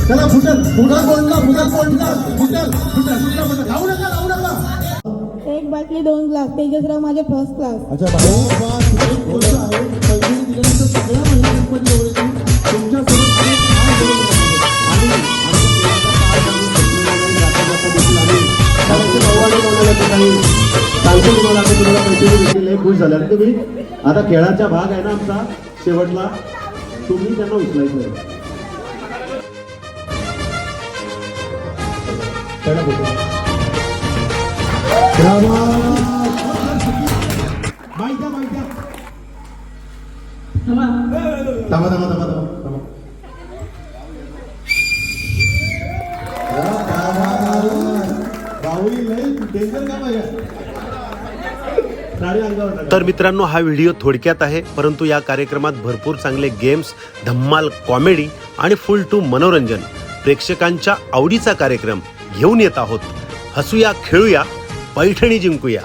चला फुटल फुटल बोलला फुटल बोलला फुटल फुटल फुटल जाऊ नका जाऊ नका. एक बाटली 2 ग्लास तेजसराव माझे फर्स्ट क्लास. अच्छा गोष्ट आहे पैसे दिल्यानंतर सगळ्या महिला गणपती जवळ तुमच्यासोबत खुश झाल्या तुम्ही. आता खेळाचा भाग आहे ना आमचा शेवटला तुम्ही त्यांना उचलायचं तर मित्रांनो, हा व्हिडिओ थोडक्यात आहे, परंतु या कार्यक्रमात भरपूर चांगले गेम्स, धम्माल कॉमेडी आणि फुल टू मनोरंजन प्रेक्षकांच्या आवडीचा कार्यक्रम घेऊन येत आहोत. हसूया, खेळूया, पैठणी जिंकूया.